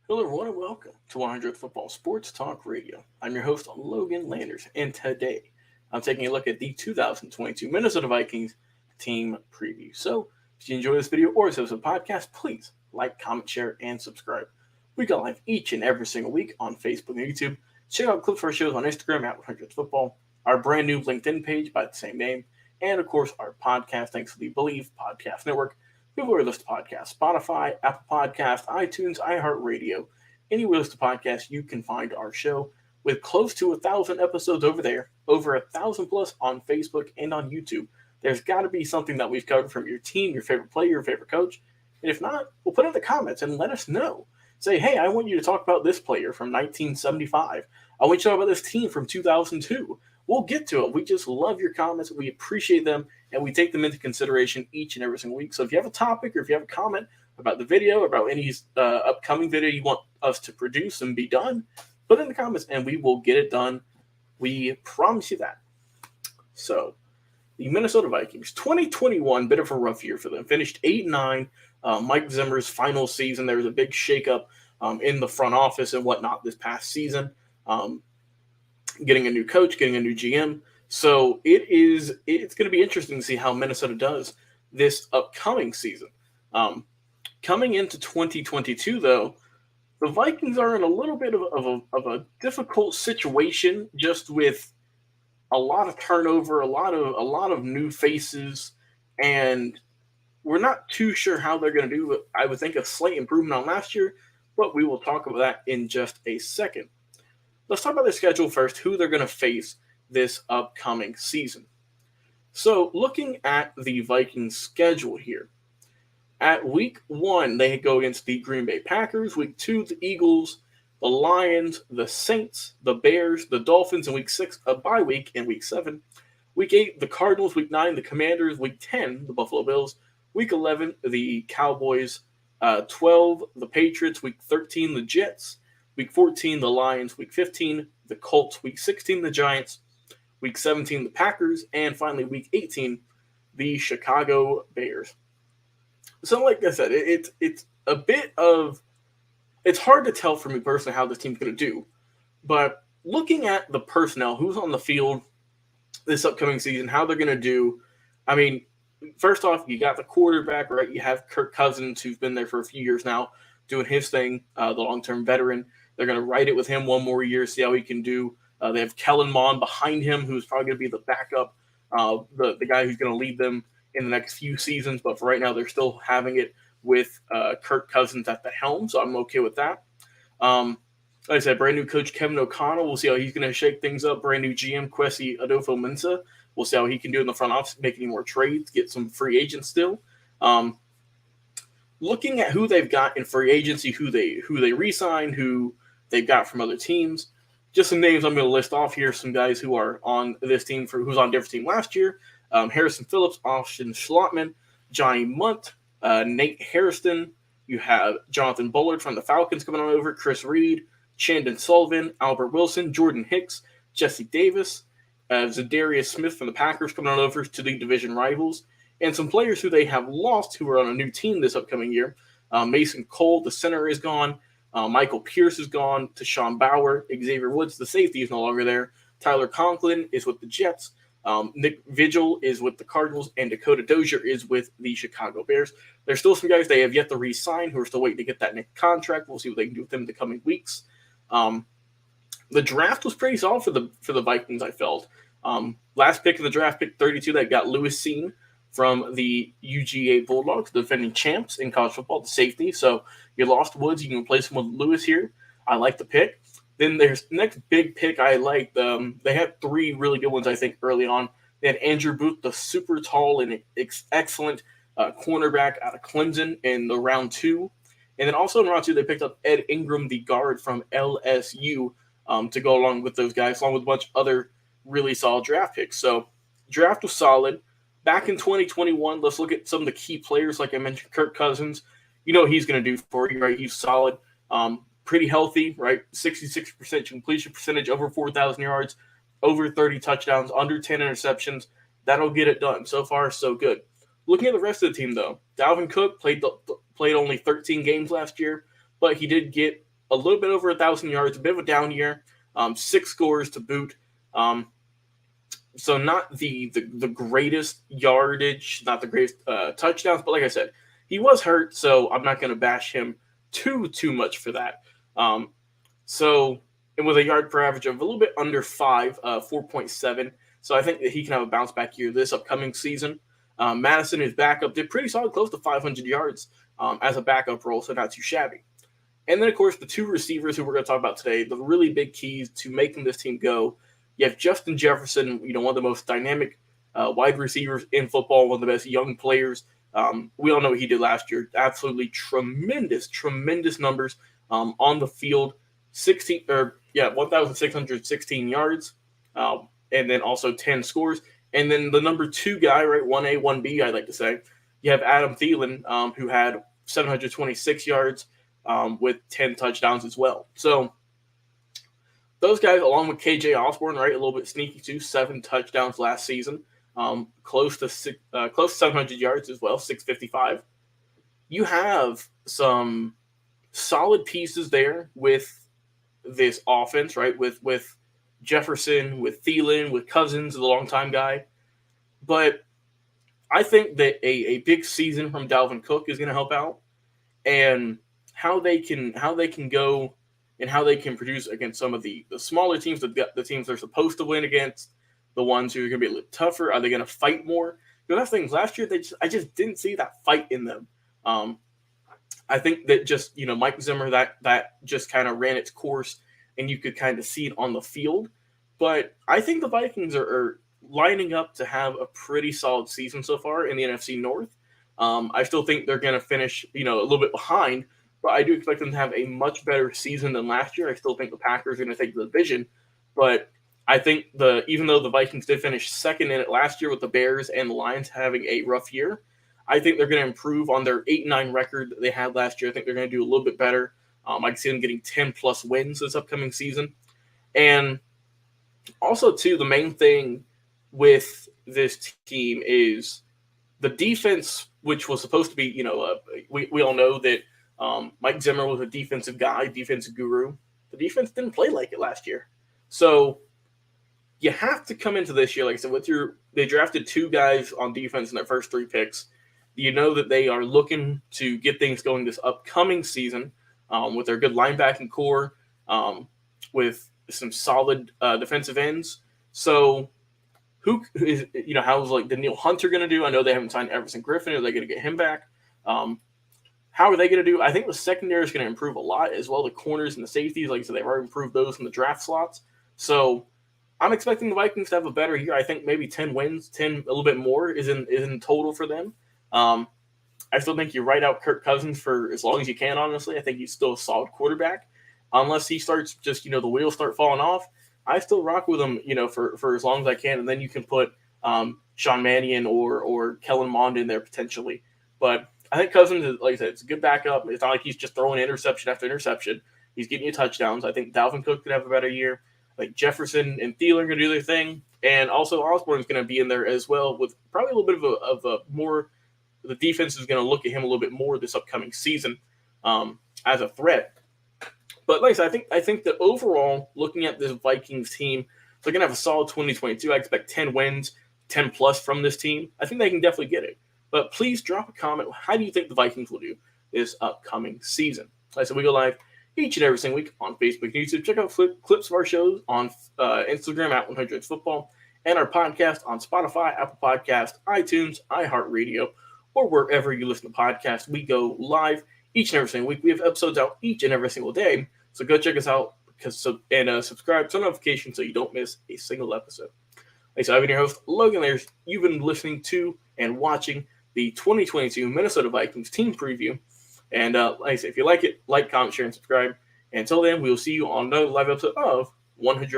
Hello, everyone, and welcome to 100th Football Sports Talk Radio. I'm your host, Logan Landers, and today I'm taking a look at the 2022 Minnesota Vikings team preview. So, if you enjoy this video or this episode podcast, please like, comment, share, and subscribe. We go live each and every single week on Facebook and YouTube. Check out clips of our shows on Instagram at 100th Football, our brand new LinkedIn page by the same name, and of course, our podcast thanks to the Believe Podcast Network. Everywhere you listen to podcasts, Spotify, Apple Podcasts, iTunes, iHeartRadio, anywhere you listen to podcasts, you can find our show with close to 1,000 episodes over there, over 1,000 plus on Facebook and on YouTube. There's got to be something that we've covered from your team, your favorite player, your favorite coach. And if not, we'll put it in the comments and let us know. Say, hey, I want you to talk about this player from 1975. I want you to talk about this team from 2002. We'll get to it. We just love your comments. We appreciate them, and we take them into consideration each and every single week. So if you have a topic or if you have a comment about the video or about any upcoming video you want us to produce and be done, put it in the comments, and we will get it done. We promise you that. So the Minnesota Vikings, 2021, bit of a rough year for them. Finished 8-9. Mike Zimmer's final season. There was a big shakeup in the front office and whatnot this past season. Getting a new coach, getting a new GM. So it's going to be interesting to see how Minnesota does this upcoming season. Coming into 2022, though, the Vikings are in a little bit of a difficult situation, just with a lot of turnover, a lot of new faces, and we're not too sure how they're going to do. I would think a slight improvement on last year, but we will talk about that in just a second. Let's talk about their schedule first, who they're going to face this upcoming season. So looking at the Vikings schedule here, at week 1, they go against the Green Bay Packers. Week 2, the Eagles, the Lions, the Saints, the Bears, the Dolphins. In week 6, a bye week in week 7. Week 8, the Cardinals. Week 9, the Commanders. Week 10, the Buffalo Bills. Week 11, the Cowboys. 12, the Patriots. Week 13, the Jets. Week 14, the Lions. Week 15, the Colts. Week 16, the Giants. Week 17, the Packers. And finally, Week 18, the Chicago Bears. So like I said, it's a bit of – it's hard to tell for me personally how this team's going to do. But looking at the personnel, who's on the field this upcoming season, how they're going to do, I mean, first off, you got the quarterback, right? You have Kirk Cousins, who's been there for a few years now, doing his thing, the long-term veteran. They're going to ride it with him one more year, see how he can do. They have Kellen Mond behind him, who's probably going to be the backup, the guy who's going to lead them in the next few seasons. But for right now, they're still having it with Kirk Cousins at the helm, so I'm okay with that. Like I said, brand new coach Kevin O'Connell. We'll see how he's going to shake things up. Brand new GM Kwesi Adofo-Mensah. We'll see how he can do in the front office, make any more trades, get some free agents still. Looking at who they've got in free agency, who they re-signed, who they've got from other teams. Just some names I'm going to list off here. Some guys who are on this team who's on a different team last year. Harrison Phillips, Austin Schlottman, Johnny Munt, Nate Hairston. You have Jonathan Bullard from the Falcons coming on over, Chris Reed, Chandon Sullivan, Albert Wilson, Jordan Hicks, Jesse Davis, Zadarius Smith from the Packers coming on over to the division rivals, and some players who they have lost who are on a new team this upcoming year. Mason Cole, the center, is gone. Michael Pierce is gone. Tashawn Bauer, Xavier Woods, the safety, is no longer there. Tyler Conklin is with the Jets. Nick Vigil is with the Cardinals, and Dakota Dozier is with the Chicago Bears. There's still some guys they have yet to re-sign who are still waiting to get that next contract. We'll see what they can do with them in the coming weeks. The draft was pretty solid for the Vikings, I felt. Last pick of the draft, pick 32, they got Lewis Seen from the UGA Bulldogs, the defending champs in college football, the safety. So you lost Woods, you can replace him with Lewis here. I like the pick. Then there's the next big pick I liked. They had 3 really good ones, I think, early on. They had Andrew Booth, the super tall and excellent cornerback out of Clemson in the round 2. And then also in round 2, they picked up Ed Ingram, the guard from LSU, to go along with those guys, along with a bunch of other really solid draft picks. So draft was solid. Back in 2021, let's look at some of the key players. Like I mentioned, Kirk Cousins. You know what he's going to do for you, right? He's solid. Pretty healthy, right? 66% completion percentage, over 4,000 yards, over 30 touchdowns, under 10 interceptions. That'll get it done. So far, so good. Looking at the rest of the team, though, Dalvin Cook played only 13 games last year, but he did get a little bit over 1,000 yards, a bit of a down year, 6 scores to boot. So not the greatest yardage, not the greatest touchdowns, but like I said, he was hurt, so I'm not going to bash him too much for that. So it was a yard per average of a little bit under 5, 4.7. So I think that he can have a bounce back year this upcoming season. Madison, his backup, did pretty solid, close to 500 yards as a backup role, so not too shabby. And then, of course, the 2 receivers who we're going to talk about today, the really big keys to making this team go. You have Justin Jefferson, one of the most dynamic wide receivers in football, one of the best young players. We all know what he did last year. Absolutely tremendous numbers on the field. 1,616 yards, and then also 10 scores. And then the number 2 guy, right, 1A, 1B, I'd like to say, you have Adam Thielen, who had 726 yards with 10 touchdowns as well. So those guys, along with KJ Osborne, right, a little bit sneaky too, 7 touchdowns last season, close to 700 yards as well, 655. You have some solid pieces there with this offense, right, with Jefferson, with Thielen, with Cousins, the longtime guy. But I think that a big season from Dalvin Cook is going to help out, and how they can go and how they can produce against some of the smaller teams, the teams they're supposed to win against, the ones who are going to be a little tougher. Are they going to fight more? Because that's things last year, I just didn't see that fight in them. I think that just, Mike Zimmer, that just kind of ran its course, and you could kind of see it on the field. But I think the Vikings are lining up to have a pretty solid season so far in the NFC North. I still think they're going to finish, a little bit behind, but I do expect them to have a much better season than last year. I still think the Packers are going to take the division, but I think even though the Vikings did finish second in it last year with the Bears and the Lions having a rough year, I think they're going to improve on their 8-9 record that they had last year. I think they're going to do a little bit better. I can see them getting 10-plus wins this upcoming season. And also, too, the main thing with this team is the defense, which was supposed to be, we all know that Mike Zimmer was a defensive guy, defensive guru. The defense didn't play like it last year. So you have to come into this year, like I said, they drafted 2 guys on defense in their first 3 picks. You know that they are looking to get things going this upcoming season with their good linebacking core, with some solid defensive ends. So who is, how's like Daniil Hunter going to do? I know they haven't signed Everson Griffin. Are they going to get him back? How are they going to do? I think the secondary is going to improve a lot as well. The corners and the safeties, like I said, they've already improved those in the draft slots. So I'm expecting the Vikings to have a better year. I think maybe 10 wins, 10 a little bit more is in total for them. I still think you write out Kirk Cousins for as long as you can, honestly. I think he's still a solid quarterback. Unless he starts just, the wheels start falling off, I still rock with him, for as long as I can. And then you can put Sean Mannion or Kellen Mond in there potentially. But I think Cousins, is, like I said, it's a good backup. It's not like he's just throwing interception after interception. He's getting you touchdowns. I think Dalvin Cook could have a better year. Like Jefferson and Thielen are going to do their thing. And also Osborne is going to be in there as well with probably a little bit of a more – the defense is going to look at him a little bit more this upcoming season as a threat. But like I said, I think that overall, looking at this Vikings team, they're going to have a solid 2022. I expect 10 wins, 10-plus from this team. I think they can definitely get it. But please drop a comment. How do you think the Vikings will do this upcoming season? Like I said, we go live each and every single week on Facebook and YouTube. Check out clips of our shows on Instagram at 100football and our podcast on Spotify, Apple Podcast, iTunes, iHeartRadio, or wherever you listen to podcasts. We go live each and every single week. We have episodes out each and every single day. So go check us out and subscribe to notifications so you don't miss a single episode. Like I said, I've been your host, Logan Landers. You've been listening to and watching the 2022 Minnesota Vikings team preview. And like I said, if you like it, like, comment, share, and subscribe. And until then, we will see you on another live episode of 100